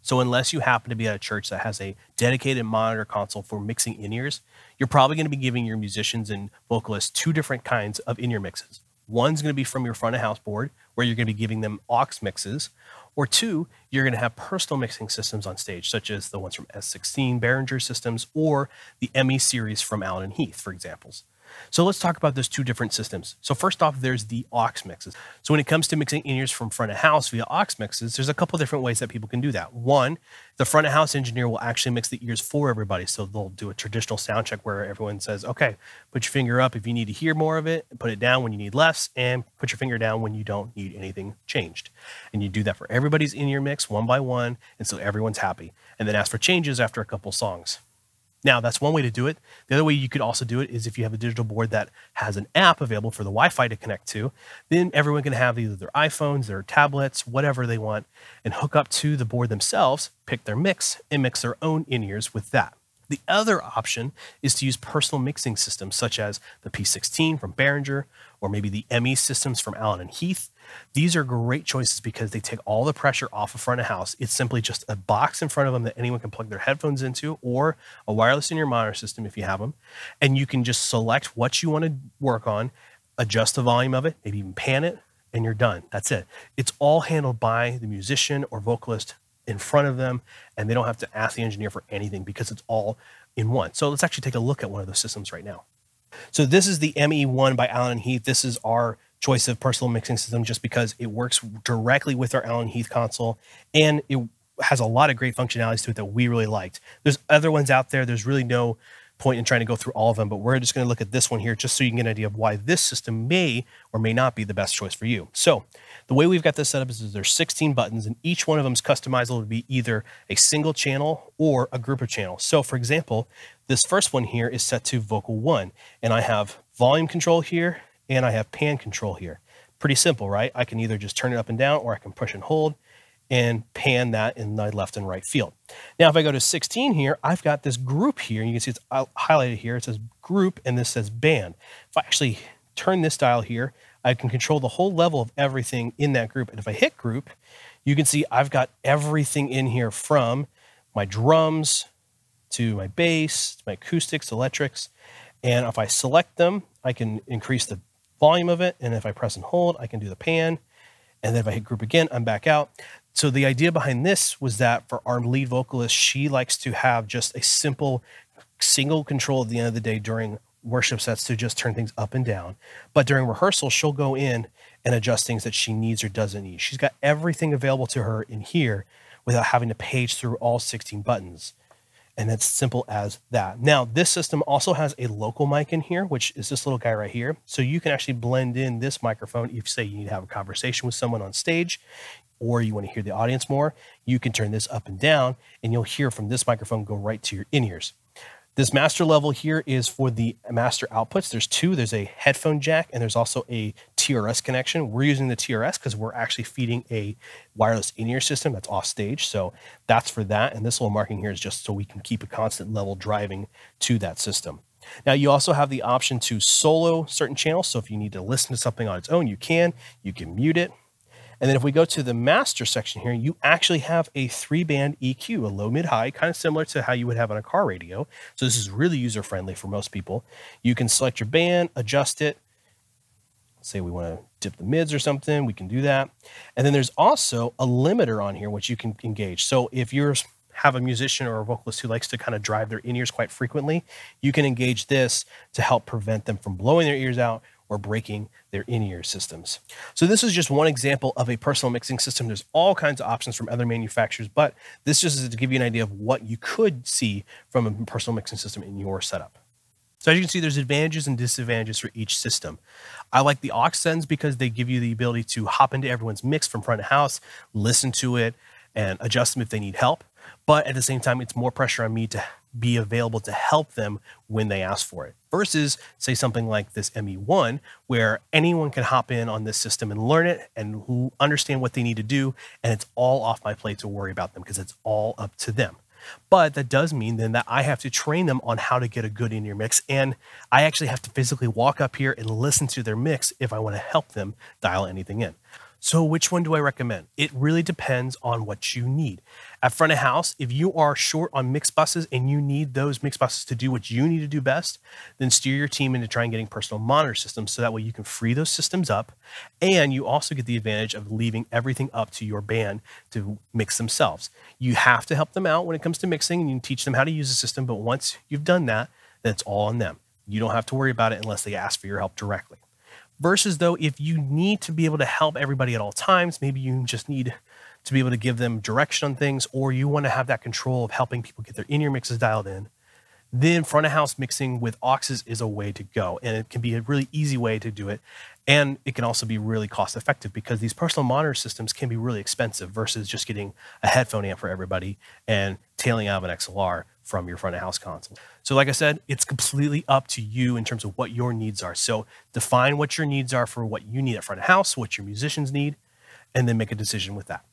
So unless you happen to be at a church that has a dedicated monitor console for mixing in-ears, you're probably going to be giving your musicians and vocalists two different kinds of in-ear mixes. One's going to be from your front of house board, where you're going to be giving them aux mixes, or two, you're going to have personal mixing systems on stage, such as the ones from S16 Behringer systems or the ME series from Allen and Heath, for examples. So let's talk about those two different systems. So first off, there's the aux mixes. So when it comes to mixing in-ears from front of house via aux mixes, there's a couple different ways that people can do that. One, the front of house engineer will actually mix the ears for everybody. So they'll do a traditional sound check where everyone says, okay, put your finger up if you need to hear more of it, put it down when you need less, and put your finger down when you don't need anything changed. And you do that for everybody's in-ear mix one by one, and so everyone's happy. And then ask for changes after a couple songs. Now, that's one way to do it. The other way you could also do it is if you have a digital board that has an app available for the Wi-Fi to connect to, then everyone can have either their iPhones, their tablets, whatever they want, and hook up to the board themselves, pick their mix, and mix their own in-ears with that. The other option is to use personal mixing systems such as the P16 from Behringer, or maybe the ME systems from Allen and Heath. These are great choices because they take all the pressure off of front of house. It's simply just a box in front of them that anyone can plug their headphones into, or a wireless in-ear monitor system if you have them. And you can just select what you want to work on, adjust the volume of it, maybe even pan it, and you're done. That's it. It's all handled by the musician or vocalist in front of them, and they don't have to ask the engineer for anything because it's all in one. So let's actually take a look at one of those systems right now. So this is the ME1 by Allen and Heath. This is our choice of personal mixing system just because it works directly with our Allen Heath console, and it has a lot of great functionalities to it that we really liked. There's other ones out there. There's really no point in trying to go through all of them, but we're just going to look at this one here just so you can get an idea of why this system may or may not be the best choice for you. So the way we've got this set up is there's 16 buttons, and each one of them is customizable to be either a single channel or a group of channels. So for example, this first one here is set to vocal 1, and I have volume control here, and I have pan control here. Pretty simple, right? I can either just turn it up and down, or I can push and hold and pan that in the left and right field. Now, if I go to 16 here, I've got this group here, and you can see it's highlighted here. It says group, and this says band. If I actually turn this dial here, I can control the whole level of everything in that group. And if I hit group, you can see I've got everything in here from my drums to my bass, to my acoustics, electrics. And if I select them, I can increase the volume of it. And if I press and hold, I can do the pan. And then if I hit group again, I'm back out. So the idea behind this was that for our lead vocalist, she likes to have just a simple single control at the end of the day during worship sets to just turn things up and down. But during rehearsal, she'll go in and adjust things that she needs or doesn't need. She's got everything available to her in here without having to page through all 16 buttons. And it's simple as that. Now, this system also has a local mic in here, which is this little guy right here. So you can actually blend in this microphone. If, say, you need to have a conversation with someone on stage, or you want to hear the audience more, you can turn this up and down, and you'll hear from this microphone go right to your in-ears. This master level here is for the master outputs. There's two. There's a headphone jack, and there's also a TRS connection. We're using the TRS because we're actually feeding a wireless in-ear system that's off stage. So that's for that. And this little marking here is just so we can keep a constant level driving to that system. Now, you also have the option to solo certain channels. So if you need to listen to something on its own, you can mute it. And then if we go to the master section here, you actually have a 3-band EQ, a low, mid, high, kind of similar to how you would have on a car radio. So this is really user-friendly for most people. You can select your band, adjust it. Say we want to dip the mids or something, we can do that. And then there's also a limiter on here, which you can engage. So if you have a musician or a vocalist who likes to kind of drive their in-ears quite frequently, you can engage this to help prevent them from blowing their ears out or breaking their in-ear systems. So this is just one example of a personal mixing system. There's all kinds of options from other manufacturers, but this just is to give you an idea of what you could see from a personal mixing system in your setup. So as you can see, there's advantages and disadvantages for each system. I like the aux sends because they give you the ability to hop into everyone's mix from front of house, listen to it, and adjust them if they need help. But at the same time, it's more pressure on me to be available to help them when they ask for it. Versus, say, something like this ME1, where anyone can hop in on this system and learn it and understand what they need to do, and it's all off my plate to worry about them because it's all up to them. But that does mean then that I have to train them on how to get a good in-ear mix, and I actually have to physically walk up here and listen to their mix if I want to help them dial anything in. So which one do I recommend? It really depends on what you need. At front of house, if you are short on mix buses and you need those mix buses to do what you need to do best, then steer your team into trying getting personal monitor systems so that way you can free those systems up. And you also get the advantage of leaving everything up to your band to mix themselves. You have to help them out when it comes to mixing and you can teach them how to use the system. But once you've done that, then it's all on them. You don't have to worry about it unless they ask for your help directly. Versus though, if you need to be able to help everybody at all times, maybe you just need to be able to give them direction on things, or you want to have that control of helping people get their in-ear mixes dialed in, then front of house mixing with auxes is a way to go. And it can be a really easy way to do it. And it can also be really cost effective because these personal monitor systems can be really expensive versus just getting a headphone amp for everybody and tailing out of an XLR from your front of house console. So like I said, it's completely up to you in terms of what your needs are. So define what your needs are for what you need at front of house, what your musicians need, and then make a decision with that.